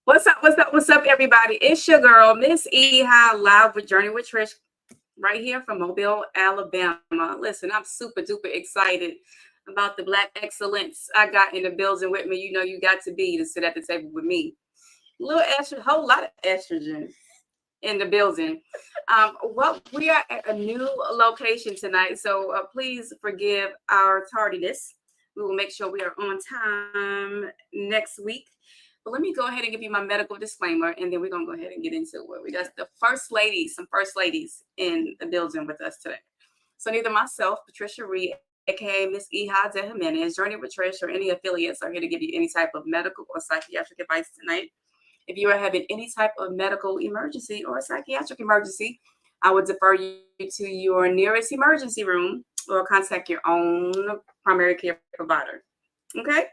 What's up? What's up? What's up, everybody? It's your girl, Miss E. High Live with Journey with Trish, right here from Mobile, Alabama. Listen, I'm super duper excited about the Black excellence I got in the building with me. You know, you got to be to sit at the table with me. A little extra, whole lot of estrogen in the building. Well, we are at a new location tonight, so please forgive our tardiness. We will make sure we are on time next week. But let me go ahead and give you my medical disclaimer, and then we're gonna go ahead and get into it. We got the first ladies, some first ladies in the building with us today. So neither myself, Patricia Reed, aka Miss Eha De Jimenez, Journey with Trish, or any affiliates are here to give you any type of medical or psychiatric advice tonight. If you are having any type of medical emergency or psychiatric emergency, I would defer you to your nearest emergency room or contact your own primary care provider. Okay?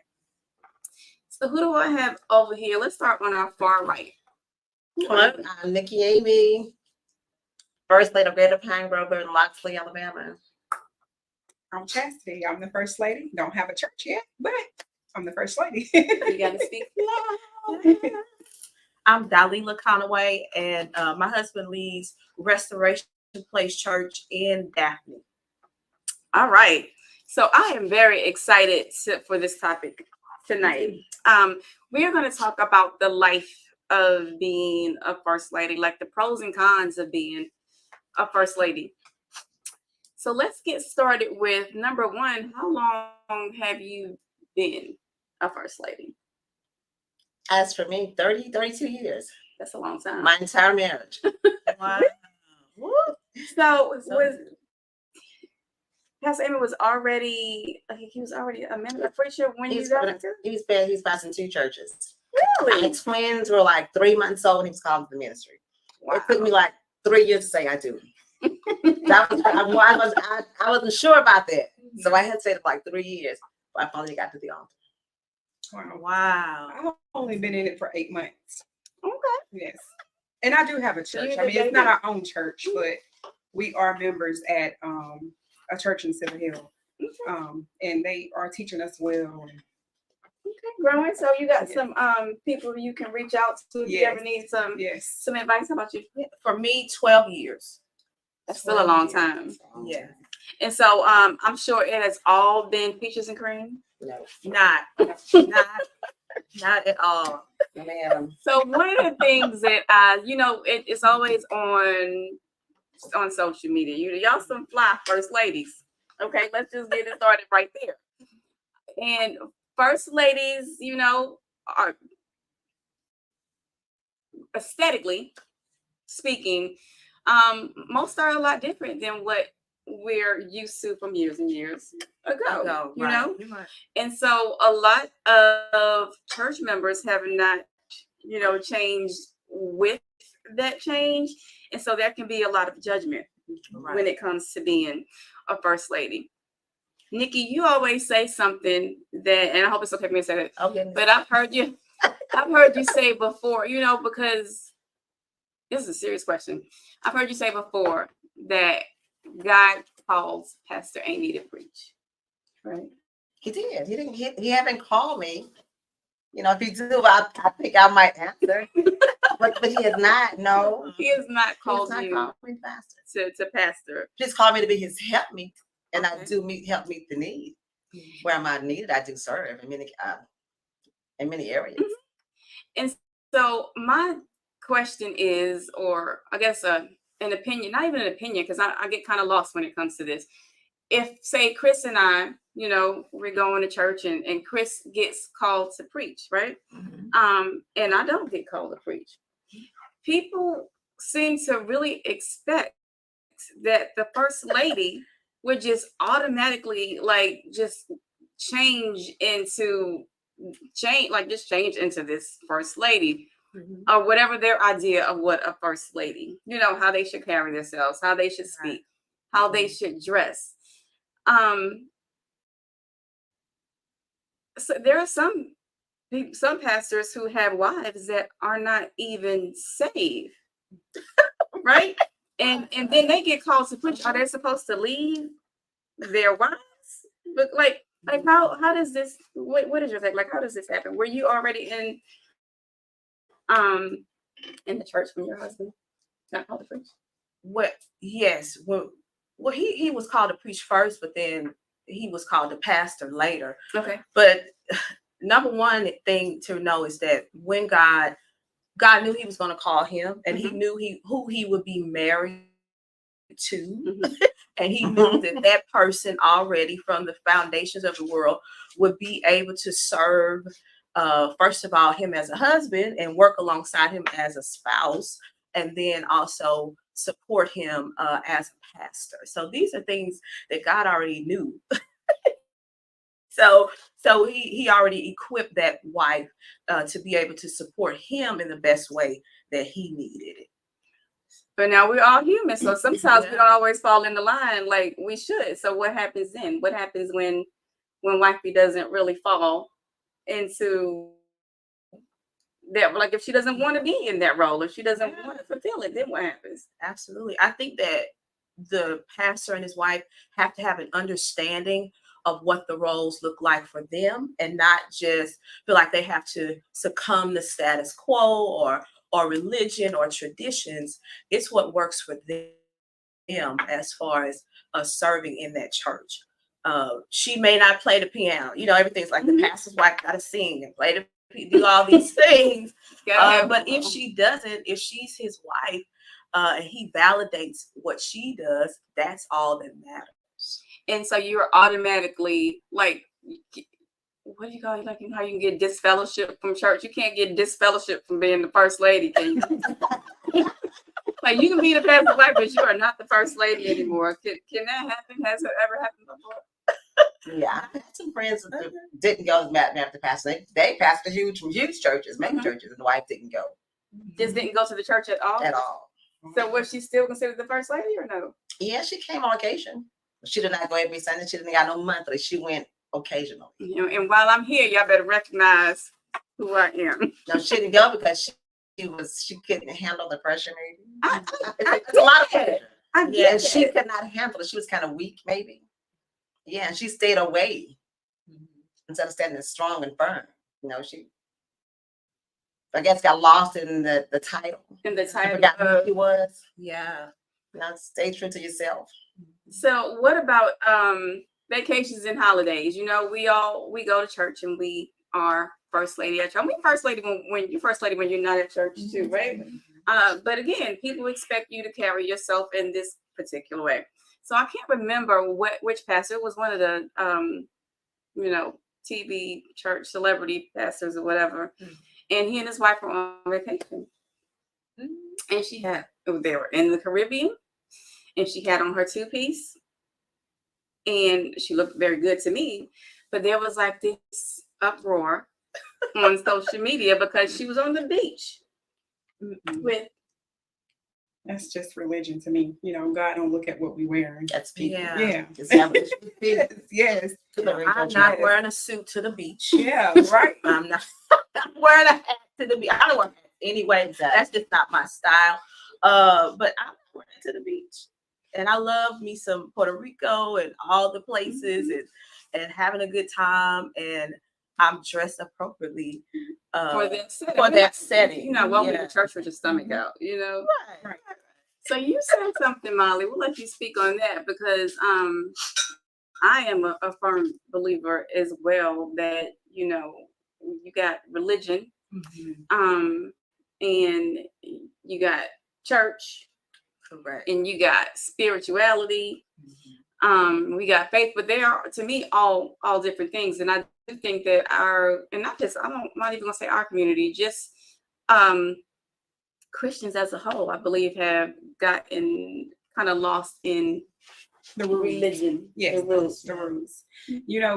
So who do I have over here? Let's start on our far right. Hello, I'm Nikki Amy, First Lady of Greater Pine Grove in Loxley, Alabama. I'm Chastity. I'm the first lady. Don't have a church yet, but I'm the first lady. You got to speak loud. I'm Dalila Conaway, and my husband leads Restoration Place Church in Daphne. All right. So I am very excited for this topic tonight. We are going to talk about the life of being a first lady, like the pros and cons of being a first lady. So let's get started with number one. How long have you been a first lady? As for me, 32 years. That's a long time. My entire marriage. Wow. So was Pastor Amy was already, he was already a minister, preacher when you got into? He's passing two churches. Really? My twins were like 3 months old when he was called to the ministry. Wow. It took me like 3 years to say I do. I wasn't sure about that. So I had to say it for like 3 years. But I finally got to the altar. Wow. I've only been in it for 8 months. Okay. Yes. And I do have a church. you I mean, did it's not our own church, but we are members at a church in Civil Hill. And they are teaching us well. Okay, growing. So you got some people you can reach out to if you Yes. ever need some Yes. advice. How about you? For me, 12 years. That's still a long time. Yeah. And so I'm sure it has all been peaches and cream. No, Not at all. ma'am. So one of the things that it's always on social media. Y'all some fly first ladies. Okay, let's just get it started right there. And first ladies, are aesthetically speaking, most are a lot different than what we're used to from years and years ago. You know? Right. And so a lot of church members have not, changed with that change. And so there can be a lot of judgment when it comes to being a first lady. Nikki, you always say something that, and I hope it's okay for me to say that, Okay. but I've heard you say before, because this is a serious question. I've heard you say before that God calls Pastor Amy to preach. Right? He did. He haven't called me. If he do, I think I might answer. but he has not. No, He has not He's called not you called me pastor. to pastor. He's called me to be his helpmeet, and I Okay. do help meet the need. Where I'm not needed, I do serve in many areas. And so my question is, or I guess an opinion, not even an opinion, because I get kind of lost when it comes to this. If, say, Chris and I, we're going to church and Chris gets called to preach, right? Mhm. And I don't get called to preach. People seem to really expect that the first lady would just automatically just change into this first lady, or whatever their idea of what a first lady, how they should carry themselves, how they should speak, how they should dress. So there are some pastors who have wives that are not even saved, right? And then they get called to preach. Are they supposed to leave their wives? But how does this? What is your take? How does this happen? Were you already in in the church from your husband? Not called to preach. Yes. Well, he was called to preach first, but then he was called to pastor later. Okay. But number one thing to know is that when God knew he was going to call him, and he knew who he would be married to, and he knew that person already from the foundations of the world would be able to serve, first of all, him as a husband and work alongside him as a spouse, and then also support him as a pastor. So these are things that God already knew. So he already equipped that wife to be able to support him in the best way that he needed it. But now we're all human, so sometimes we Yeah. don't always fall in the line like we should. So what happens then? What happens when wifey doesn't really fall into that? Like if she doesn't want to be in that role, if she doesn't want to fulfill it, then what happens? Absolutely. I think that the pastor and his wife have to have an understanding of what the roles look like for them, and not just feel like they have to succumb to status quo or religion or traditions. It's what works for them as far as serving in that church. She may not play the piano. Everything's like the pastor's wife got to sing and play do all these things. But if she doesn't, if she's his wife, and he validates what she does, that's all that matters. And so you're automatically like, what do you call it? Like how you can get disfellowship from church. You can't get disfellowship from being the first lady, can you? Like you can be the pastor's wife, but you are not the first lady anymore. Can that happen? Has it ever happened before? Yeah, I had some friends that didn't go after pastor. They pastored huge churches, mega churches, and the wife didn't go Just didn't go to the church at all? at all. So was she still considered the first lady or no? Yeah, she came on occasion. She did not go every Sunday. She didn't got no monthly. She went occasionally. And while I'm here, y'all better recognize who I am. No, she didn't go because she couldn't handle the pressure. Maybe it's a lot of pressure. Yeah, And she could not handle it. She was kind of weak, maybe. Yeah, and she stayed away instead of standing strong and firm. She, I guess, got lost in the title. In the I title. forgot who she was. Yeah. Stay true to yourself. So what about vacations and holidays? We go to church and we are first lady at church. We first lady when you're first lady when you're not at church too, right? But again, people expect you to carry yourself in this particular way. So I can't remember which pastor. It was one of the TV church celebrity pastors or whatever. And he and his wife were on vacation. And they were in the Caribbean, and she had on her two-piece, and she looked very good to me. But there was like this uproar on social media because she was on the beach with. That's just religion to me. God don't look at what we wear. That's people. Yeah. Yes. I'm not wearing a suit to the beach. Yeah, right. I'm not wearing a hat to the beach. I don't wear hats anyway. That's just not my style. But I'm wearing it to the beach. And I love me some Puerto Rico and all the places and having a good time. And I'm dressed appropriately For that setting. For that setting. You're not welcome to church with your stomach out, Right. So you said something, Molly. We'll let you speak on that because I am a firm believer as well that, you got religion, and you got church, Correct. and you got spirituality. We got faith, but they are, to me, all different things. And I do think that I'm not even gonna say our community, just Christians as a whole, I believe, have gotten kind of lost in The religion. Yes, The rules. the rules.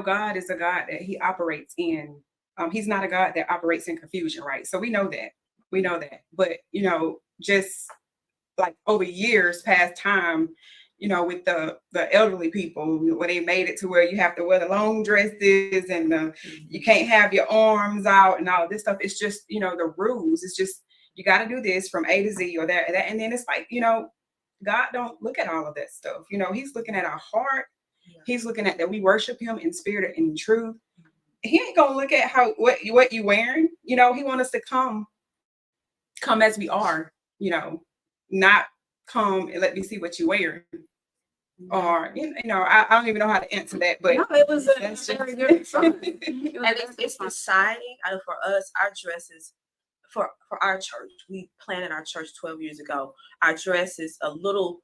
God is a God that he operates in. He's not a God that operates in confusion, right? So we know that. But, just like over years past time, with the elderly people, where they made it to where you have to wear the long dresses and you can't have your arms out and all this stuff. It's just, the rules. It's just, you got to do this from A to Z or that. And then it's like, God don't look at all of that stuff. He's looking at our heart. Yeah. He's looking at that we worship him in spirit and in truth. He ain't going to look at what you wearing. He wants us to come come as we are, not come and let me see what you wear. Or, I don't even know how to answer that, but No, it was a that's very just- good response. It was And a very it's good response. deciding. I know for us, our dresses for our church, we planted our church 12 years ago. Our dress is a little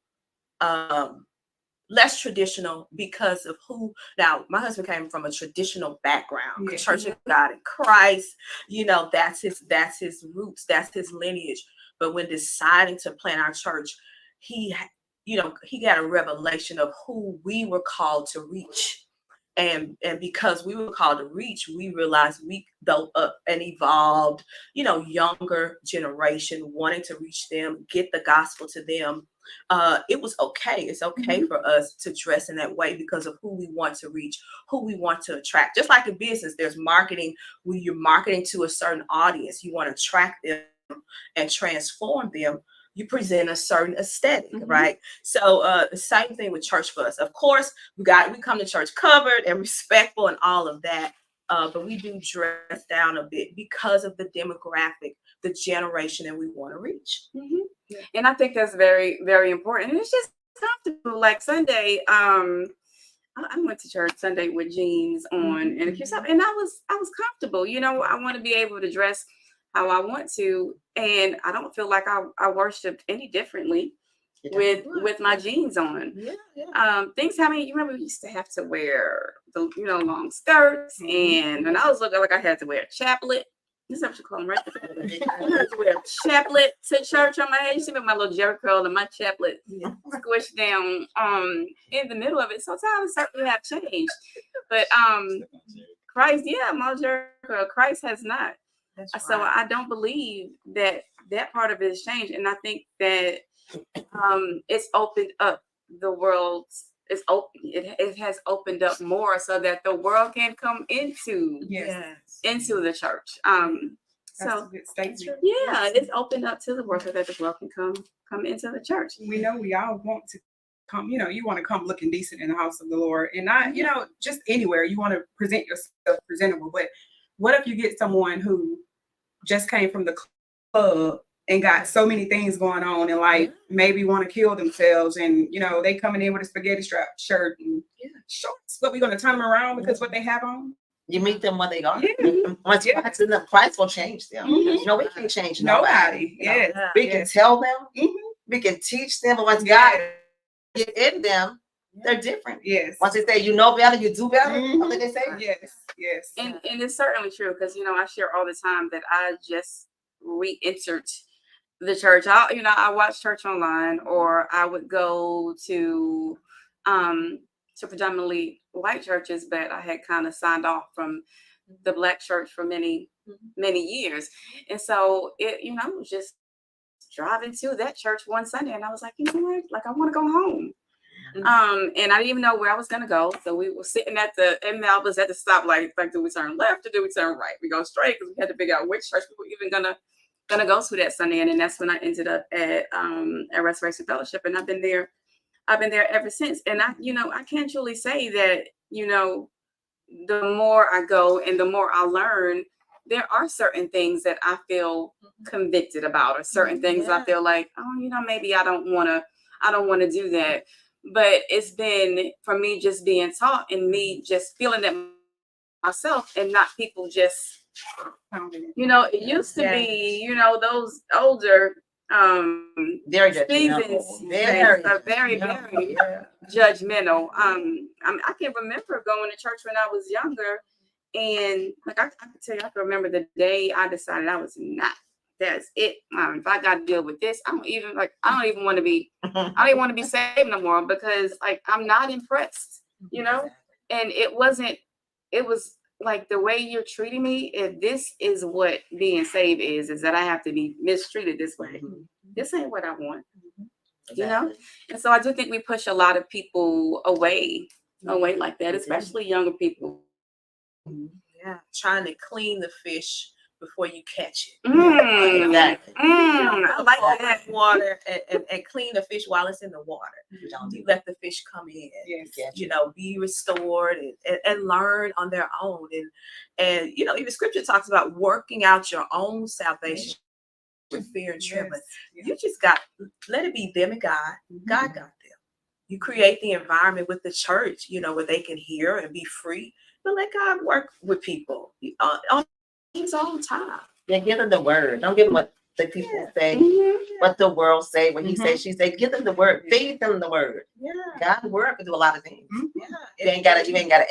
less traditional because of who. Now, my husband came from a traditional background, Yeah. Church of God in Christ. That's his roots, that's his lineage. But when deciding to plant our church, he got a revelation of who we were called to reach. And because we were called to reach, we realized we built up an evolved, younger generation, wanting to reach them, get the gospel to them. It was okay. It's okay for us to dress in that way because of who we want to reach, who we want to attract. Just like in business, there's marketing. When you're marketing to a certain audience, you want to attract them and transform them. You present a certain aesthetic, right? So the same thing with church for us. Of course, we come to church covered and respectful and all of that. But we do dress down a bit because of the demographic, the generation that we want to reach. And I think that's very, very important. And it's just comfortable. Like Sunday, I went to church Sunday with jeans on and a cute stuff, and I was comfortable. I want to be able to dress how I want to, and I don't feel like I worshiped any differently with my jeans on. Things happening. You remember we used to have to wear the long skirts, and I was looking like I had to wear a chaplet. This is what you call them, right? I had to wear a chaplet to church on my head. You see me with my little jerry curl and my chaplet squished down in the middle of it. So times certainly have changed, but Christ, my jerry curl. Christ has not. So I don't believe that part of it has changed, and I think that it's opened up the world. It's open. It has opened up more so that the world can come into the church. That's a good statement. It's opened up to the world so that the world can come into the church. We know we all want to come, you want to come looking decent in the house of the Lord, and not, just anywhere. You want to present yourself presentable. But what if you get someone who just came from the club and got so many things going on in life, maybe want to kill themselves, and they coming in with a spaghetti strap shirt and shorts, but we're going to turn them around because what they have on? You meet them where they are. Yeah. Once Christ in them, Christ will change them. Mhm. We can't change Nobody. nobody. Yes. We can tell them, we can teach them, but once God get in them, they're different. Yes. Once they say you know better, you do better. Mhm. I think they say. Yes. And it's certainly true because I share all the time that I just re-entered the church. I watch church online, or I would go to predominantly white churches, but I had kind of signed off from the Black church for many years, and so it I was just driving to that church one Sunday, and I was like, what? Like, I want to go home. And I didn't even know where I was gonna go. So we were sitting at the stoplight. Like, do we turn left or do we turn right? We go straight because we had to figure out which church we were even gonna go to that Sunday. And then that's when I ended up at Restoration Fellowship, and I've been there ever since. And I can't truly say that the more I go and the more I learn, there are certain things that I feel convicted about, or certain things I feel like, maybe I don't want to do that. But it's been for me just being taught and me just feeling that myself, and not people just, it used to be, those older Very seasons judgmental. are very judgmental. I can remember going to church when I was younger, and like I can tell you, I can remember the day I decided I was not. That's it. If I got to deal with this, I don't even want to be. I don't even want to be saved no more, because like I'm not impressed, And it wasn't. It was like, the way you're treating me. If this is what being saved is that I have to be mistreated this way. This ain't what I want. And so I do think we push a lot of people away like that, especially younger people. Trying to clean the fish before you catch it. Exactly. I like that. Water and clean the fish while it's in the water. You let the fish come in. Be restored and learn on their own. And even scripture talks about working out your own salvation with fear and trembling. Yes. You just got let it be them and God. God got them. You create the environment with the church, where they can hear and be free. But let God work with people. He's all the time. Yeah, give them the word. Don't give them what the people say, what the world say, what he say, she say. Give them the word. Feed them the word. Yeah. God's word can do a lot of things. Yeah. You ain't gotta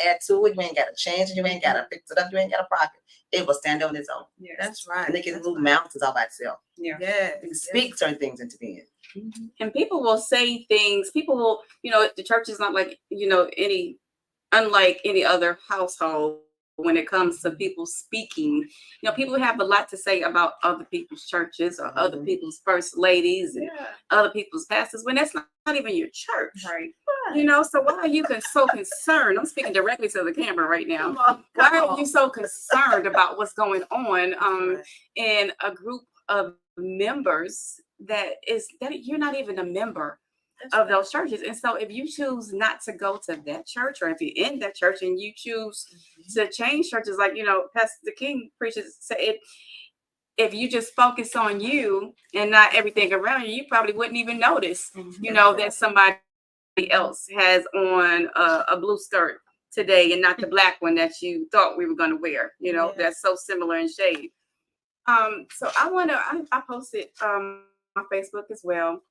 add to it. You ain't gotta change it. You ain't gotta fix it up. You ain't gotta profit. It will stand on its own. Yes. That's right. And it can That's move right. mountains all by itself. Yeah. Yeah. It can speak certain things into being. And people will say things. People will, the church is not like, unlike any other household when it comes to people speaking. People have a lot to say about other people's churches or other people's first ladies and Yeah. other people's pastors when that's not even your church. Right. So why are you so concerned? I'm speaking directly to the camera right now. Come on, Why come are on. you so concerned about what's going on Right. in a group of members that you're not even a member That's of right. those churches? And so if you choose not to go to that church, or if you're in that church and you choose to change churches, like Pastor King preaches, say if you just focus on you and not everything around you, you probably wouldn't even notice that somebody else has on a blue skirt today and not the black one that you thought we were going to wear, Yeah. that's so similar in shade. So I posted on Facebook as well,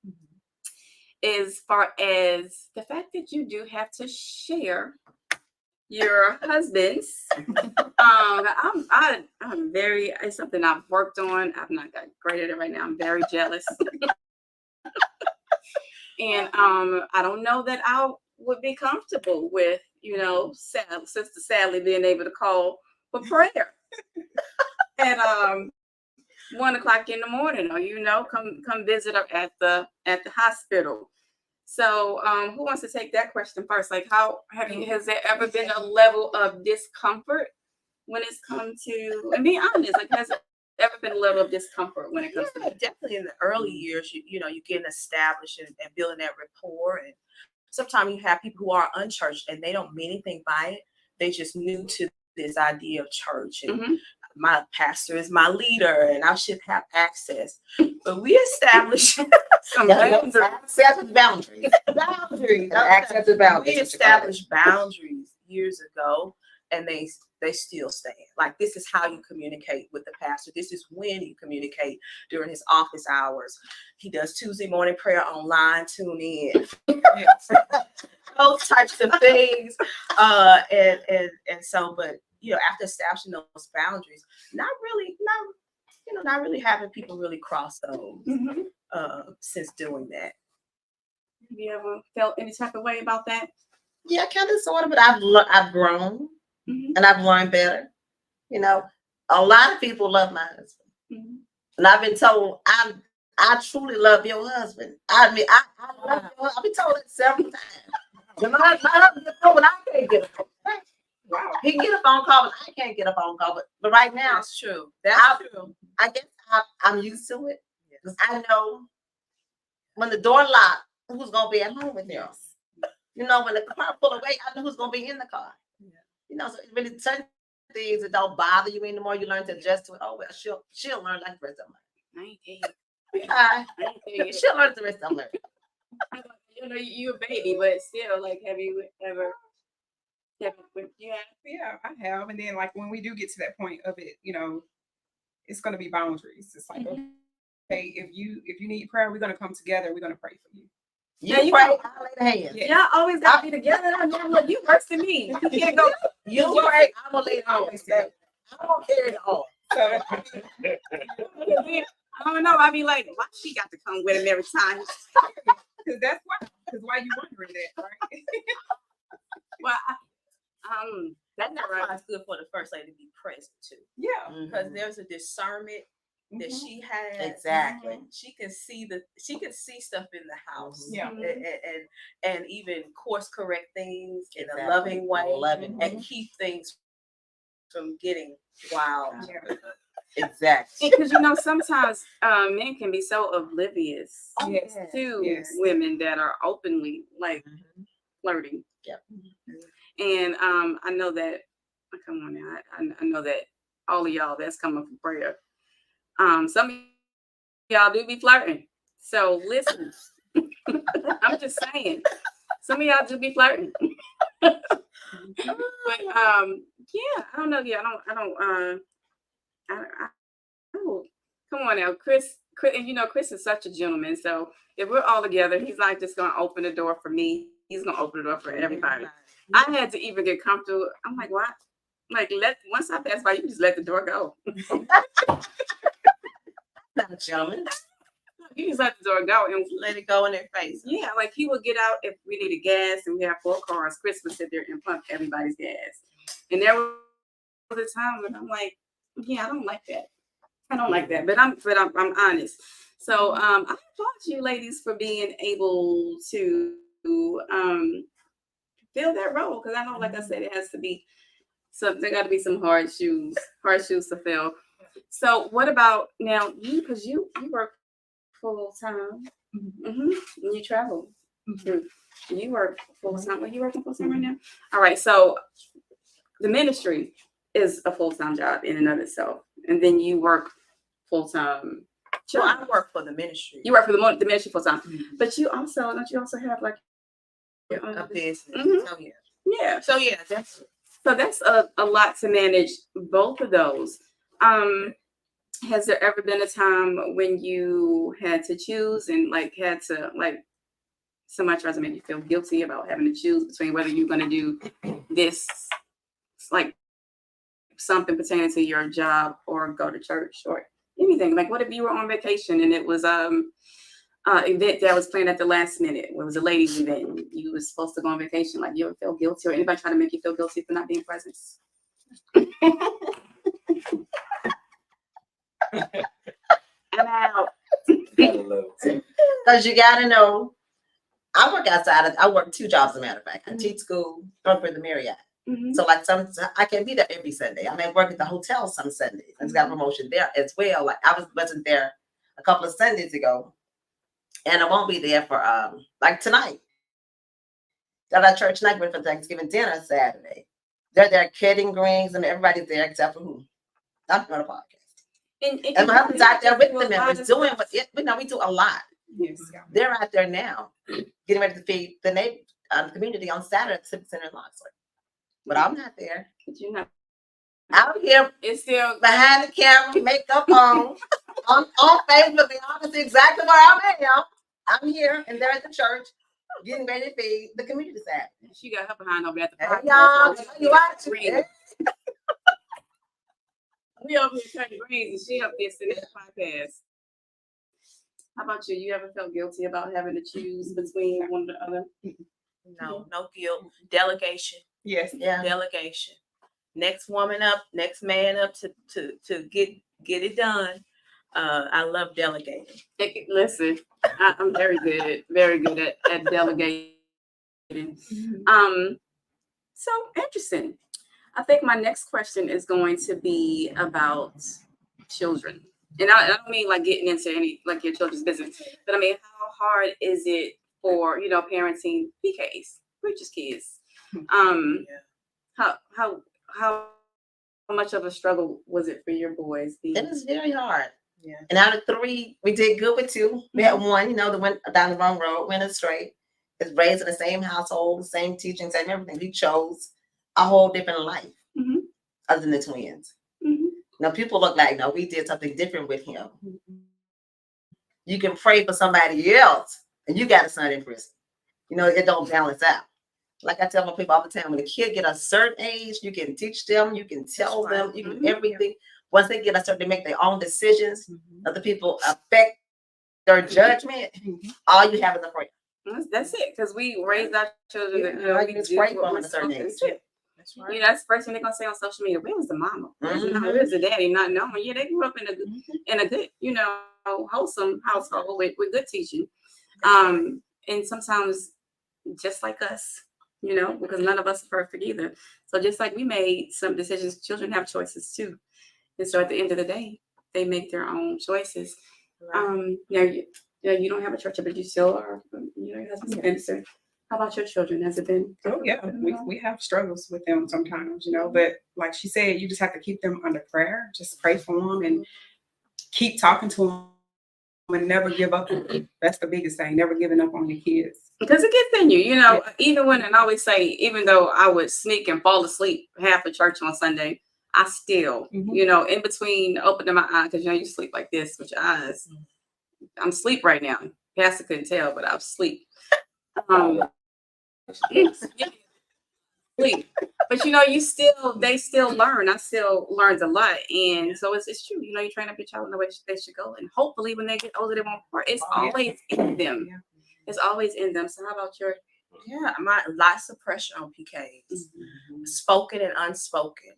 as far as the fact that you do have to share your husband's. I'm very, it's something I've worked on. I've not got great at it right now. I'm very jealous. And I don't know that I would be comfortable with, Sister Sally being able to call for prayer at 1:00 in the morning, or come visit her at the hospital. So who wants to take that question first? Like, how has there ever been a level of discomfort when it's come to, and be honest, like, has there ever been a level of discomfort when it comes Yeah, to definitely in the early years, you getting established and building that rapport. And sometimes you have people who are unchurched and they don't mean anything by it. They just new to this idea of church. And my pastor is my leader and I should have access. But we established some Access to boundaries. boundaries. Access to boundaries. We established boundaries years ago, and they still stand. Like, this is how you communicate with the pastor. This is when you communicate during his office hours. He does Tuesday morning prayer online. Tune in. Those types of things. And so, but after establishing those boundaries, not really having people really cross those since doing that. Have you ever felt any type of way about that? Yeah, kind of, sort of, but I've grown and I've learned better. A lot of people love my husband, and I've been told I truly love your husband. I mean, I love your husband. I've been told it several times. When I can't get a phone. Wow. He can get a phone call, but I can't get a phone call. But right now, That's true. That's true. I guess I'm used to it because I know when the door locked, who's gonna be at home with him. When the car pull away, I know who's gonna be in the car. So it's really certain things that don't bother you anymore. You learn to adjust to it. Oh well, she'll learn like the rest of them. She'll learn the rest of them. You're a baby, but still, like, have you ever? Yeah, I have. And then, like, when we do get to that point of it, it's going to be boundaries. It's like, okay, if you need prayer, we're going to come together. We're going to pray for you. You pray, I'll lay the hands. Yeah. Y'all always got to be together. Look, you worse than me. You can't go. You pray, I'm gonna lay the hands. I'm gonna carry it on. So, I don't know. I be like, why she got to come with him every time? because that's why you wondering that, right? Well, That's why it's good for the first lady to be present too, Yeah. because there's a discernment that she has. Exactly. She can see stuff in the house. Yeah. And even course correct things in a Exactly. loving way, Loving and keep things from getting wild. Yeah. Exactly. because sometimes men can be so oblivious Yes. to Yes. women that are openly like flirting. Yep. And I know that. Come on now, I know that all of y'all that's coming for prayer. Some of y'all do be flirting. So listen, I'm just saying, some of y'all do be flirting. But yeah, I don't know. Yeah, oh, come on now, Chris, and Chris is such a gentleman. So if we're all together, he's not just gonna open the door for me. He's gonna open the door for everybody. I had to even get comfortable. I'm like, what? Like, once I pass by, you just let the door go. Not a gentleman. You just let the door go, and Let it go in their face. yeah, like he would get out if we needed gas, and we have 4 cars. Chris would sit there and pump everybody's gas. And there was a time when I'm like, yeah, I don't like that. I don't like that, but I'm honest. So I applaud you ladies for being able to fill that role, because I know, like I said, it has to be there got to be some hard shoes to fill. So what about now you? Because you work full time, and you travel. You work full time. Are you working full time right now? All right. So the ministry is a full time job in and of itself, and then you work full time. So I work for the ministry. You work for the ministry full time, but you also don't you also have like your own a business. Mhm. So yeah. Yeah. So yeah, that's So that's a lot to manage, both of those. Has there ever been a time when you had to choose and had to somebody tries to make you feel guilty about having to choose between whether you're going to do this, like something pertaining to your job, or go to church or anything? Like, what if you were on vacation and it was event that was planned at the last minute? It was a ladies' event. You were supposed to go on vacation. Like, you ever feel guilty, or anybody try to make you feel guilty for not being present? I'm out. Because you gotta know, I work outside. I work 2 jobs, as a matter of fact. I teach school, work for the Marriott. Mhm. So I can't be there every Sunday. I may work at the hotel some Sundays. I just got a promotion there as well. Like, I wasn't there a couple of Sundays ago, and I won't be there for like tonight. At our church night, went for Thanksgiving dinner Saturday. They're there, Kidding Greens, and everybody's there except for who? I'm doing a podcast. And my husband's out there with the members doing what we do a lot. Yes. They're out there now, getting ready to feed the community on Saturday at the Civic Center in Loxley. But I'm not there. But you're not. Out here It's still behind the camera, makeup on Facebook. Be honest, exactly where I am. I'm here and they're at the church, getting ready to feed the community Saturday. She got her behind over at the Hey, podcast. y'all, you watching? Green. We over here cutting greens, and she up there sitting at the podcast. How about you? You ever felt guilty about having to choose between one or the other? no guilt. Delegation. Yes. Yeah. Delegation. Next woman up, next man up to get it done. I love delegating. Listen, I'm very good at delegating. So interesting. I think my next question is going to be about children. And I don't mean like getting into any like your children's business, but I mean, how hard is it for, parenting PKs, preachers' kids? How much of a struggle was it for your boys? It was very hard. Yeah. And out of 3, we did good with 2. We had one, that went down the wrong road, went astray. Is raised in the same household, the same teaching, same everything. He chose a whole different life other than the twins. Now people look like, no, we did something different with him. You can pray for somebody else and you got a son in prison. It don't balance out. Like I tell my people all the time, when a kid get a certain age, you can teach them, you can tell them, you can do everything. Once they get a certain, they make their own decisions. Other people affect their judgment. All you have is a prayer. That's it, because we raised our children. You just pray for them at a certain age. That's right. That's the first thing they're gonna say on social media. Where was the mama? Where's the daddy? Not knowing. Yeah, they grew up in a good, wholesome household with good teaching. And sometimes just like us, because none of us are perfect either. So just like we made some decisions, children have choices too. And so at the end of the day, they make their own choices. Right. You don't have a church, but you still are, your husband's a minister. How about your children? Has it been? Oh yeah, we have struggles with them sometimes, but like she said, you just have to keep them under prayer. Just pray for them and keep talking to them and never give up on them. That's the biggest thing, never giving up on your kids. Because it gets in you, you know, even when, and I always say, even though I would sneak and fall asleep half of church on Sunday, I still, you know, in between opening my eyes, because you know, you sleep like this with your eyes. I'm asleep right now. Pastor couldn't tell, but I'm asleep. Sleep. But you know, they still learn. I still learned a lot. And so it's true. You know, you train up your child in the way they should go. And hopefully when they get older, they won't part. It's always in them. Yeah. It's always in them. So how about your Yeah, lots of pressure on PKs, spoken and unspoken.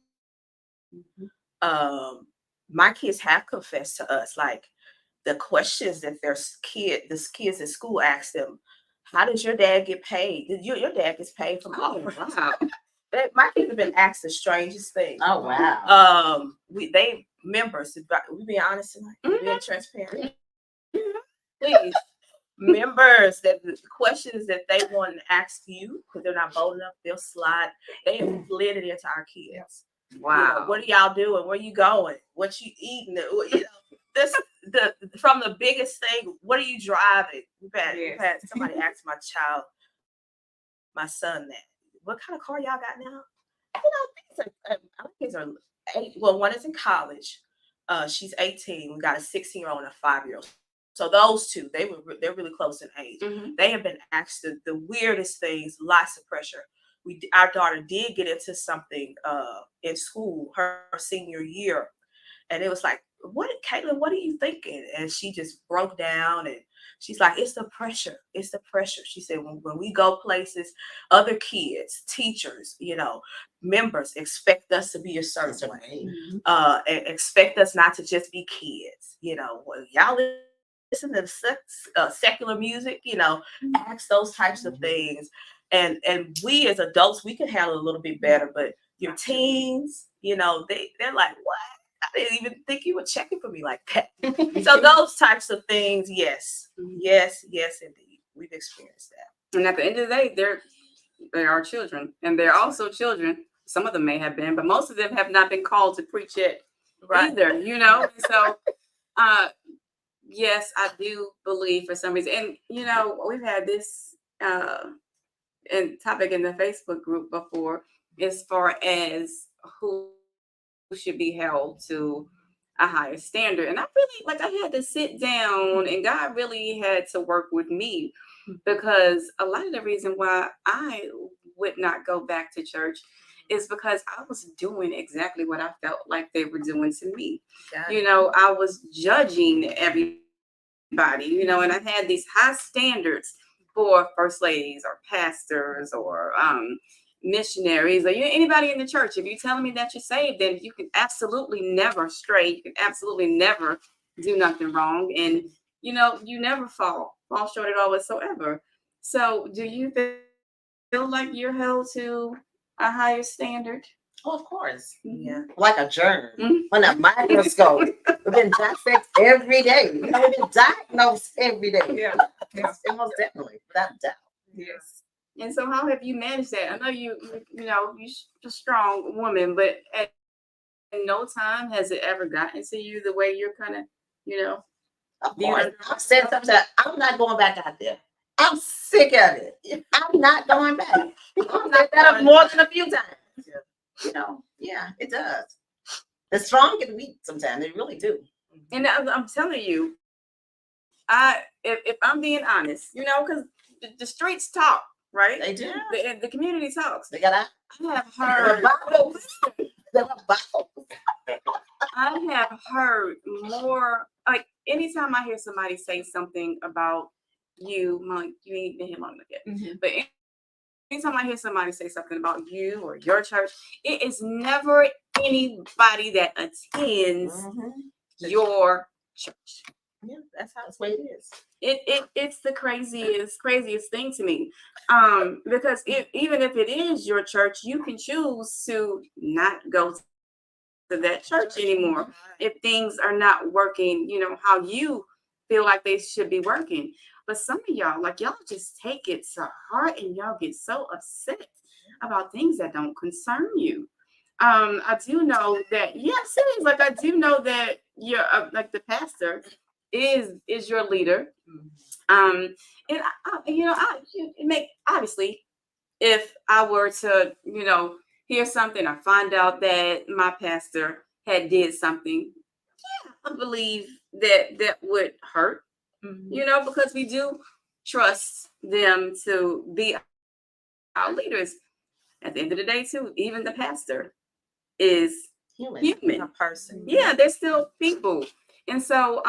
My kids have confessed to us, like the questions that the kids at school ask them. How does your dad get paid? Your dad gets paid from offerings. wow. My kids have been asked the strangest things. Oh, wow. They members. We being honest tonight, being transparent. Please. Members that the questions that they want to ask you because they're not bold enough, they'll slide. They have slid it into our kids. Wow. You know, what are y'all doing? Where you going? What you eating? You know, from the biggest thing. What are you driving? We've had somebody ask my son that. What kind of car y'all got now? You know, our kids are 8. Well, one is in college. She's 18. We got a 16-year-old and a 5-year-old. So those two, they're really close in age. They have been asked the weirdest things, lots of pressure. Our daughter did get into something in school her senior year, and it was like, Caitlin, what are you thinking? And she just broke down and she's like, it's the pressure. It's the pressure. She said, when we go places, other kids, teachers, you know, members expect us to be a certain way, and expect us not to just be kids. You know, well, y'all listen to secular music, you know, ask those types of things. And we as adults, we can handle it a little bit better, but your teens, you know, they're like, what? I didn't even think you were checking for me like that. So those types of things, yes, indeed. We've experienced that. And at the end of the day, they are children. And they're also children. Some of them may have been, but most of them have not been called to preach yet either, you know? So yes, I do believe for some reason. And you know, we've had this topic in the Facebook group before, as far as who should be held to a higher standard. And I had to sit down, and God really had to work with me, because a lot of the reason why I would not go back to church is because I was doing exactly what I felt like they were doing to me. You know, I was judging everybody, you know, and I had these high standards for first ladies or pastors or missionaries or anybody in the church. If you're telling me that you're saved, then you can absolutely never stray. You can absolutely never do nothing wrong. And, you know, you never fall short at all whatsoever. So do you feel like you're held to a higher standard? Oh, of course. Yeah. Like a germ on a microscope. We've been dissected every day. You know, we've been diagnosed every day. Yeah. Most definitely, without doubt. Yes. And so how have you managed that? I know you're a strong woman, but in no time has it ever gotten to you the way you're kind of, you know. Of course. I've said something that I'm not going back out there. I'm sick of it. I'm not going back. I've said that more than a few times. You know, yeah, it does. The strong get weak sometimes. They really do. And I'm telling you, if I'm being honest, you know, because the streets talk, right? They do. The community talks. They got out. I have heard. I have heard more. Like anytime I hear somebody say something about you, I'm like, you ain't been here long enough yet. But anytime I hear somebody say something about you or your church, it is never anybody that attends your church. Yeah, that's the way it is. It's the craziest thing to me. Because even if it is your church, you can choose to not go to that church anymore if things are not working, you know, how you feel like they should be working. But some of y'all, like, y'all just take it to heart and y'all get so upset about things that don't concern you. I do know that, like, I do know that you're like the pastor is your leader. And it make obviously if I were to, hear something or find out that my pastor had did something, I believe that would hurt, because we do trust them to be our leaders. At the end of the day, too, even the pastor is Human. human. A person. Yeah, they're still people. And so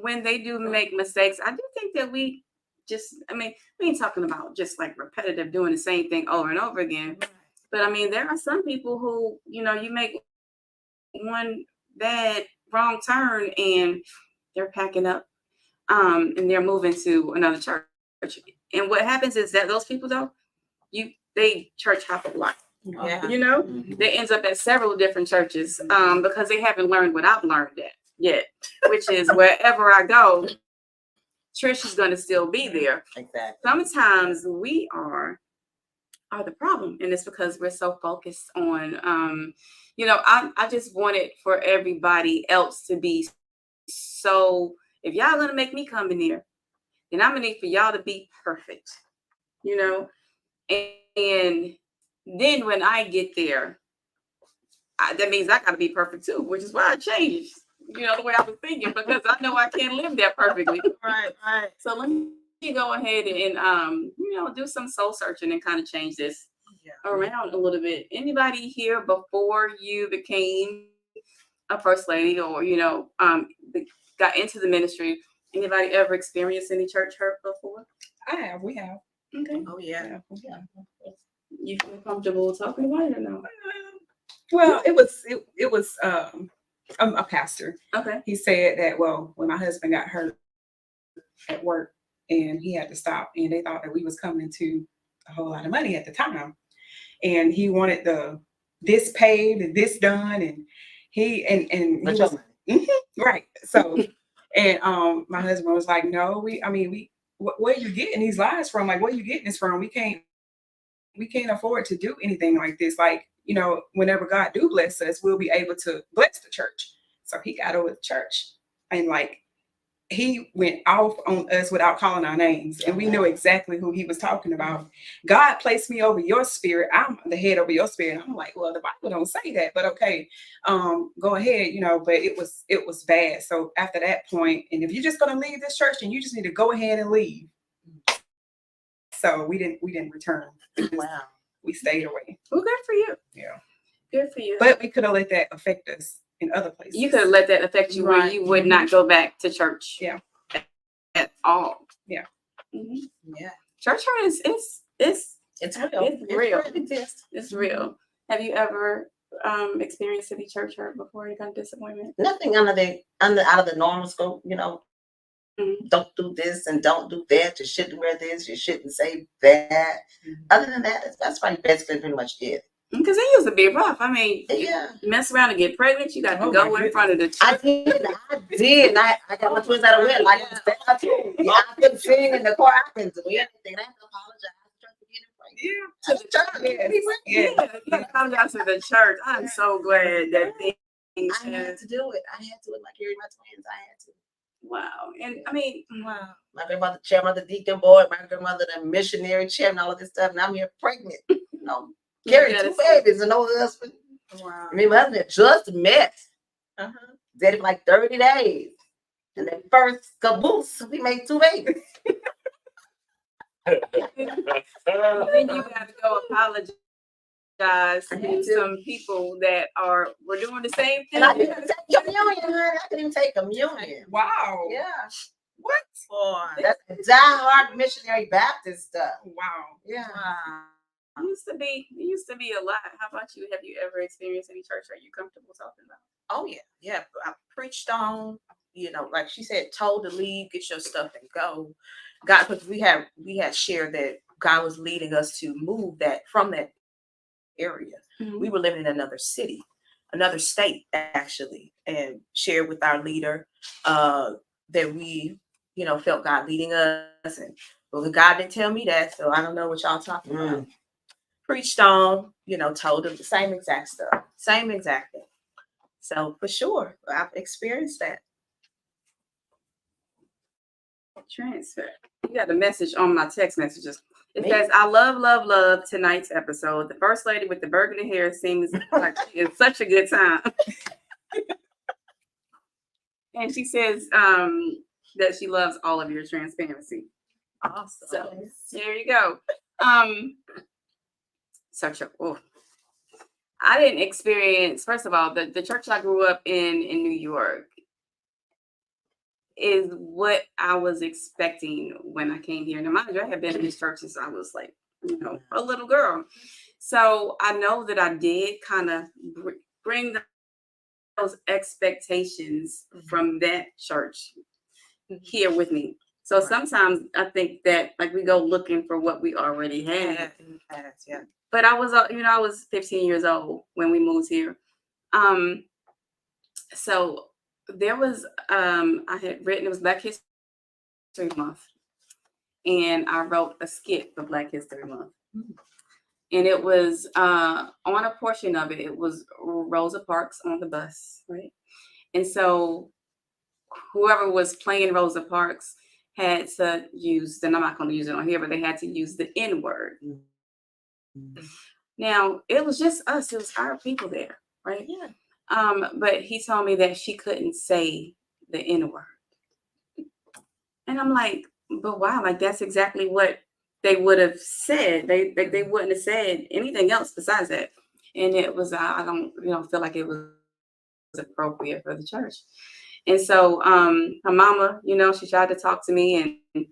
when they do make mistakes, I do think that we ain't talking about just like repetitive doing the same thing over and over again. But I mean, there are some people who, you make one bad wrong turn and they're packing up and they're moving to another church. And what happens is that those people though, they church hop a lot. Yeah. Mhm. They ends up at several different churches because they haven't learned what I've learned yet, which is wherever I go, Trish is going to still be there. Exactly. Sometimes we are the problem, and it's because we're so focused on I just want it for everybody else to be. So if y'all gonna make me come in there, then I'm gonna need for y'all to be perfect, and then when I get there, that means I gotta be perfect too, which is why I changed, the way I was thinking, because I know I can't live that perfectly. Right. So let me go ahead and do some soul searching and kind of change this around a little bit. Anybody here before you became a first lady or got into the ministry? Anybody ever experienced any church hurt before? We have. Okay. Oh yeah. You feel comfortable talking about it or no? Well, it was a pastor. Okay. He said that, well, when my husband got hurt at work and he had to stop, and they thought that we was coming into a whole lot of money at the time, and he wanted this paid and this done, and he was right. So and my husband was like, no, where are you getting these lies from? Like, where are you getting this from? We can't afford to do anything like this. Like, whenever God do bless us, we'll be able to bless the church. So he got over the church, and like he went off on us without calling our names, and we knew exactly who he was talking about. God placed me over your spirit. I'm the head over your spirit. I'm like, well, the Bible don't say that, but okay, go ahead, But it was bad. So after that point, and if you're just gonna leave this church, then you just need to go ahead and leave. So we didn't return. Wow. We stayed away. Well, good for you. Yeah. Good for you. But we could have let that affect us in other places. You could have let that affect you where Right. you would not go back to church. Yeah. At all. Yeah. Mhm. Yeah. Church hurt is it's real. It's It real. really exists. It's real. Have you ever experienced any church hurt before? Any kind of disappointment? Nothing out of the normal scope, Don't do this and don't do that. You shouldn't wear this. You shouldn't say that. Other than that, that's why basically pretty much it. Because it used to be rough. I mean, Yeah. you mess around and get pregnant, you got to Oh, go my in front of the I church. did. And I got my twins out of wedlock. Like I too. Yeah, I couldn't sing in the choir. I couldn't do anything. I had to apologize to church again and pray. Yeah. To the church. Yeah, you got to come down to the church. I'm so glad that things I had to do it. I had to. Like carry my twins. I had to. Wow. And I mean, Wow. My grandmother, chairman of the deacon board, my grandmother, the missionary chairman, all of this stuff, and I'm here pregnant. Carrying Yeah, two that's- babies and no husband. Wow. I mean, my husband had just met. Uh-huh. Did it for like 30 days. And then first caboose, we made 2 babies. then you got to go apologize to some people that were doing the same thing. And I didn't take communion, honey. I didn't even take communion. Wow. Yeah. What? Boy. That's diehard missionary Baptist stuff. Wow. Yeah. Wow. It used to be a lot. How about you? Have you ever experienced any church are you comfortable talking about? Oh yeah. Yeah. I preached on, like she said, told to leave, get your stuff and go. God, because we had shared that God was leading us to move that from that area. We were living in another city, another state actually, and shared with our leader that we, felt God leading us. And well, God didn't tell me that, so I don't know what y'all talking about. Preached on, told them the same exact stuff, same exact thing. So for sure, I've experienced that. Transfer. You got a message on my text messages. It Me? says, I love tonight's episode. The first lady with the burgundy hair seems like she is such a good time. And she says that she loves all of your transparency. Awesome. So there you go. Such a I didn't experience, first of all, the church I grew up in New York is what I was expecting when I came here. Now, mind you, I had been in this church since I was like, a little girl. So I know that I did kind of bring those expectations from that church here with me. So Right. sometimes I think that like we go looking for what we already had. Yeah, in the past, yeah. But I was, I was 15 years old when we moved here. So there was, I had written, it was Black History Month, and I wrote a skit for Black History Month. And it was on a portion of it, it was Rosa Parks on the bus, right? And so whoever was playing Rosa Parks had to use, and I'm not going to use it on here, but they had to use the N word. Now, it was just us, it was our people there, right? Yeah. But he told me that she couldn't say the N word. And I'm like, but why? Like, that's exactly what they would have said. They wouldn't have said anything else besides that. And it was, I don't, feel like it was appropriate for the church. And so her mama, she tried to talk to me. And,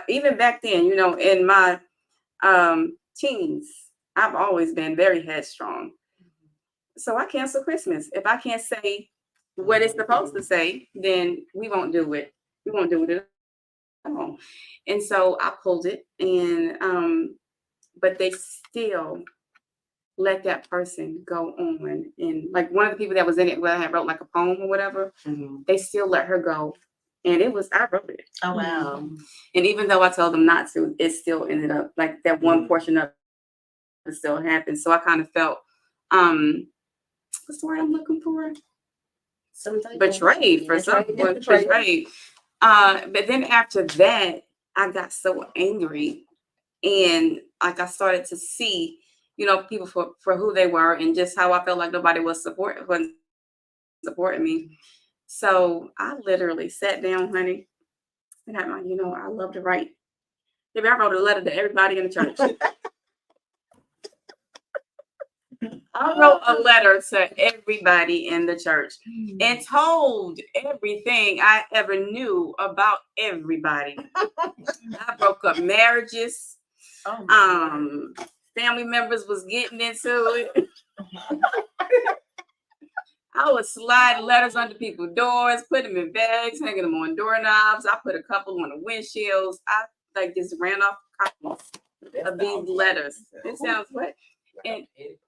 even back then, in my teens, I've always been very headstrong. So I cancel Christmas. If I can't say what it's supposed to say, then we won't do it. We won't do it at all. And so I pulled it, and but they still let that person go on. And like one of the people that was in it, where I had wrote like a poem or whatever, they still let her go. And I wrote it. Oh, wow. And even though I told them not to, it still ended up like that one portion of it still happened. So I kind of felt, what's the word I'm looking for? Betrayed for someone. Betrayed. But then after that, I got so angry, and like I started to see, people for who they were, and just how I felt like nobody wasn't supporting me. So I literally sat down, honey, and I love to write. Maybe I wrote a letter to everybody in the church. I wrote a letter to everybody in the church and told everything I ever knew about everybody. I broke up marriages. Family members was getting into it. I would slide letters under people's doors, put them in bags, hanging them on doorknobs. I put a couple on the windshields. I just ran off copies of these letters. It sounds what? And it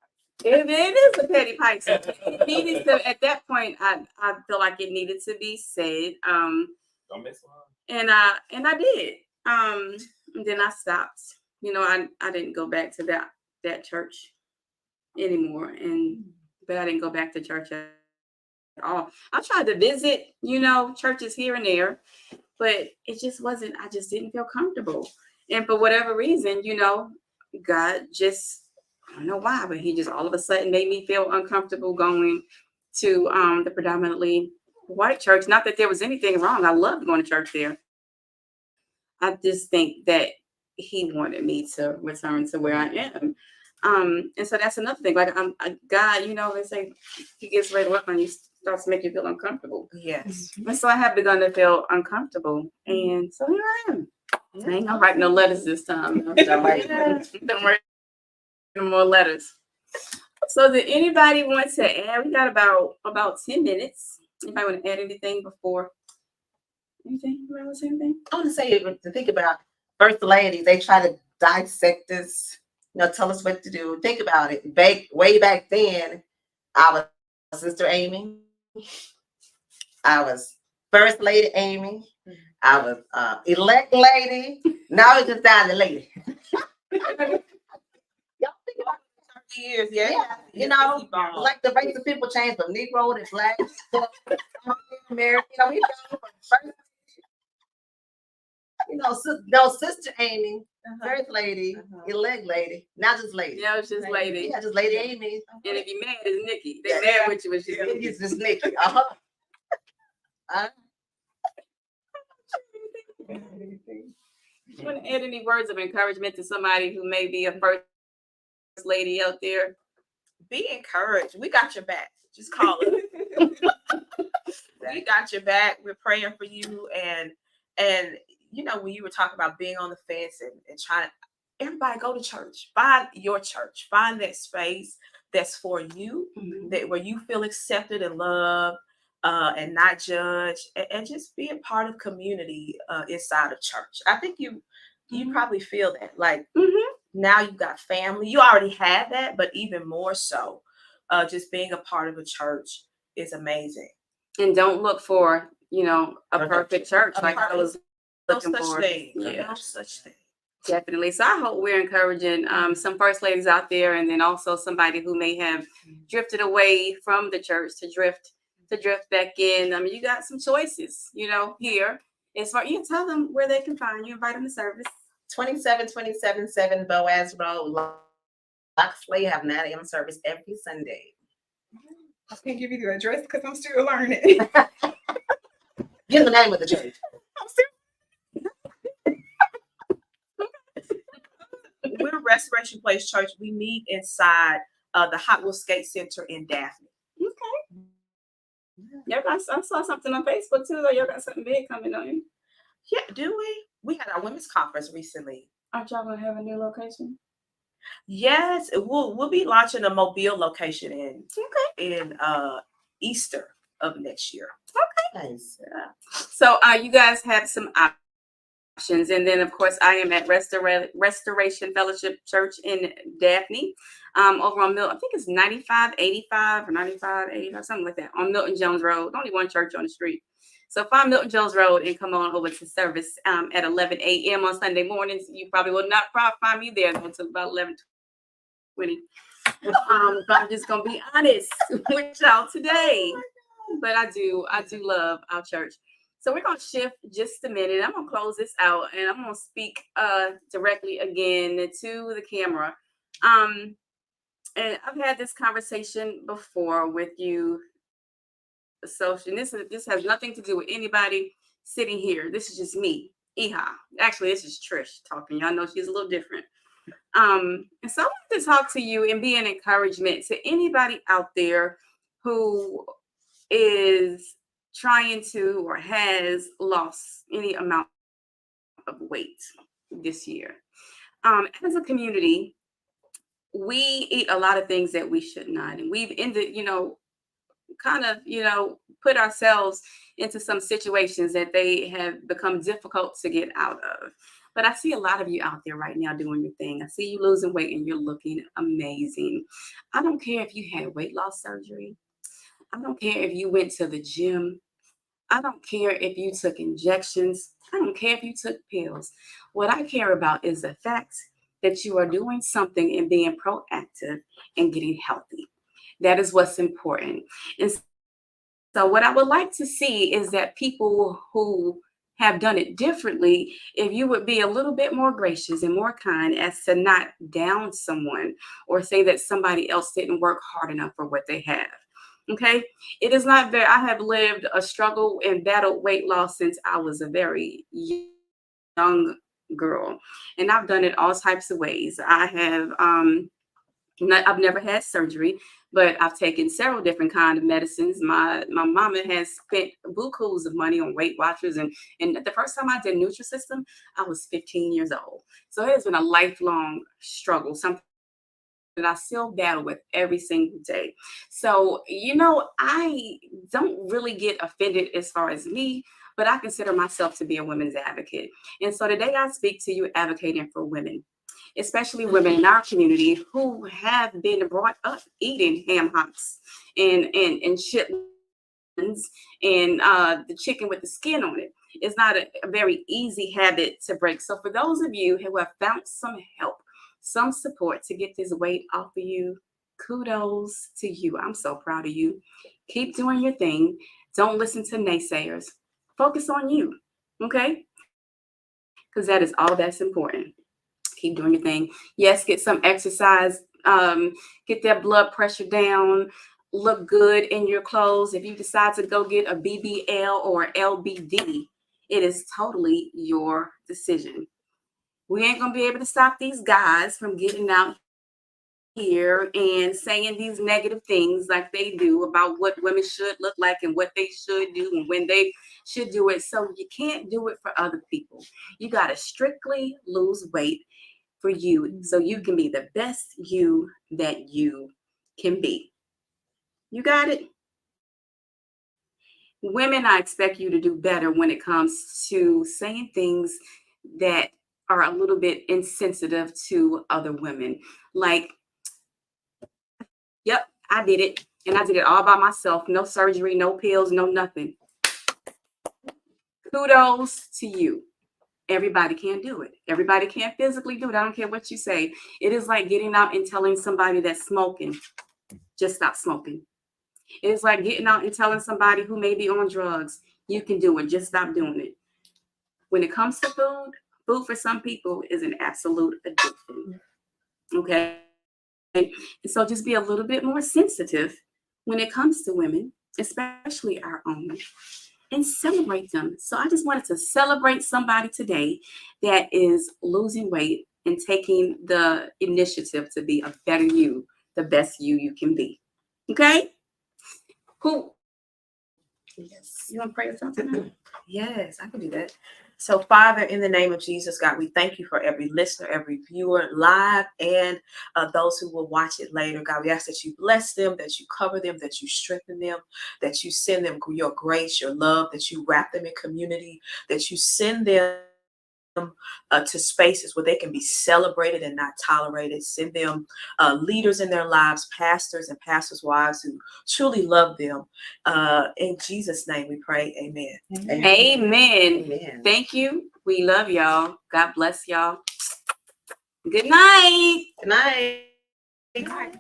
is a petty pipe. It needed to, at that point, I feel like it needed to be said. Don't miss one. And I did. And then I stopped. I didn't go back to that church anymore. But I didn't go back to church at all. I tried to visit, churches here and there, but it just wasn't, I just didn't feel comfortable. And for whatever reason, God just, I don't know why, but he just all of a sudden made me feel uncomfortable going to the predominantly white church. Not that there was anything wrong. I loved going to church there. I just think that he wanted me to return to where I am. And so that's another thing. Like God, they say he gets ready to work on you, starts to make you feel uncomfortable. Yes. And so I have begun to feel uncomfortable. And so here I am. I ain't gonna write no letters this time. Don't write no more letters. So did anybody want to add? We got about 10 minutes. Anybody want to add anything before? Anything? Anybody want to say anything? I want to say, to think about first ladies, they try to dissect us, tell us what to do. Think about it. Way back then, I was Sister Amy. I was First Lady Amy. I was elect lady. Now it's just down to lady. Y'all think about it. 30 years, Yeah, like the race of people changed from Negro to Black, American. We've gone from first You know, no, Sister Amy, Uh-huh. first lady, Uh-huh. elect lady, not just lady. Yeah, it's just lady. Yeah, just Lady Amy. And if you mad, it's Nikki. They Yeah. mad with you when she's Nikki. It's just Nikki. Uh-huh. You want to add any words of encouragement to somebody who may be a first lady out there? Be encouraged. We got your back. Just call us. We got your back. We're praying for you. And you know, when you were talking about being on the fence and trying to, everybody go to church. Find your church. Find that space that's for you, that where you feel accepted and loved, and not judged, and just be a part of community inside of church. I think you probably feel that. Like now you've got family. You already had that, but even more so, just being a part of a church is amazing. And don't look for, you know, a perfect church A like I was No looking such for. thing. Yeah. No such thing. Definitely. So I hope we're encouraging some first ladies out there, and then also somebody who may have drifted away from the church to drift back in. I mean, you got some choices, you know, here. As far you tell them where they can find you, invite them to service. 27277 Boaz Road, Loxley, have 9 a.m. service every Sunday. I can't give you the address because I'm still learning. Give the name of the church. We're Restoration Place Church. We meet inside the Hot Wheels Skate Center in Daphne. Y'all got, I saw something on Facebook too. Though. Y'all got something big coming on. Yeah, do we? We had our women's conference recently. Aren't y'all gonna have a new location? Yes, we'll be launching a Mobile location in Easter of next year. Nice. Yeah. So you guys have some options, and then of course I am at Restoration Fellowship Church in Daphne, over on Milton. I think it's 9585 or 9585, something like that, on Milton Jones Road. Only one church on the street. So find Milton Jones Road and come on over to service at 11 a.m. on Sunday mornings. You probably will not find me there until about 11:20. But I'm just gonna be honest with y'all today. But I do love our church. So we're gonna shift just a minute. I'm gonna close this out and I'm gonna speak directly again to the camera. And I've had this conversation before with you. So this has nothing to do with anybody sitting here. This is just me, Iha. Actually, this is Trish talking. Y'all know she's a little different. And so I want to talk to you and be an encouragement to anybody out there who is trying to or has lost any amount of weight this year. As a community, we eat a lot of things that we should not, and we've ended, kind of, put ourselves into some situations that they have become difficult to get out of. But I see a lot of you out there right now doing your thing. I see you losing weight and you're looking amazing. I don't care if you had weight loss surgery. I don't care if you went to the gym. I don't care if you took injections. I don't care if you took pills. What I care about is the fact that you are doing something and being proactive and getting healthy. That is what's important. And so what I would like to see is that people who have done it differently, if you would be a little bit more gracious and more kind as to not down someone or say that somebody else didn't work hard enough for what they have. Okay. It is not very, I have lived a struggle and battled weight loss since I was a very young girl. And I've done it all types of ways. I have, I've never had surgery, but I've taken several different kinds of medicines. My mama has spent bukus of money on Weight Watchers. And the first time I did Nutrisystem, I was 15 years old. So it has been a lifelong struggle, something that I still battle with every single day. So, I don't really get offended as far as me, but I consider myself to be a women's advocate. And so today I speak to you advocating for women, especially women in our community who have been brought up eating ham hocks and chitlins and the chicken with the skin on it. It's not a very easy habit to break. So for those of you who have found some help, some support to get this weight off of you, kudos to you. I'm so proud of you. Keep doing your thing. Don't listen to naysayers. Focus on you. Okay? because that is all that's important. Keep doing your thing. Yes, get some exercise. Get that blood pressure down. Look good in your clothes. If you decide to go get a BBL or LBD, it is totally your decision. We ain't gonna be able to stop these guys from getting out here and saying these negative things like they do about what women should look like and what they should do and when they should do it. So you can't do it for other people. You got to strictly lose weight for you so you can be the best you that you can be. You got it? Women, I expect you to do better when it comes to saying things that are a little bit insensitive to other women. Like, yep, I did it. And I did it all by myself. No surgery, no pills, no nothing. Kudos to you. Everybody can't do it. Everybody can't physically do it. I don't care what you say. It is like getting out and telling somebody that's smoking, just stop smoking. It is like getting out and telling somebody who may be on drugs, you can do it, just stop doing it. When it comes to food, food for some people is an absolute addiction. Okay? And so just be a little bit more sensitive when it comes to women, especially our own, and celebrate them. So I just wanted to celebrate somebody today that is losing weight and taking the initiative to be a better you, the best you can be. Okay? Who? Yes. You want to pray or something? Yes, I can do that. So, Father, in the name of Jesus, God, we thank you for every listener, every viewer live, and those who will watch it later. God, we ask that you bless them, that you cover them, that you strengthen them, that you send them your grace, your love, that you wrap them in community, that you send them to spaces where they can be celebrated and not tolerated. Send them leaders in their lives, pastors and pastors' wives who truly love them. In Jesus' name we pray. Amen. Amen. Amen. Thank you. We love y'all. God bless y'all. Good night. Good night. Good night.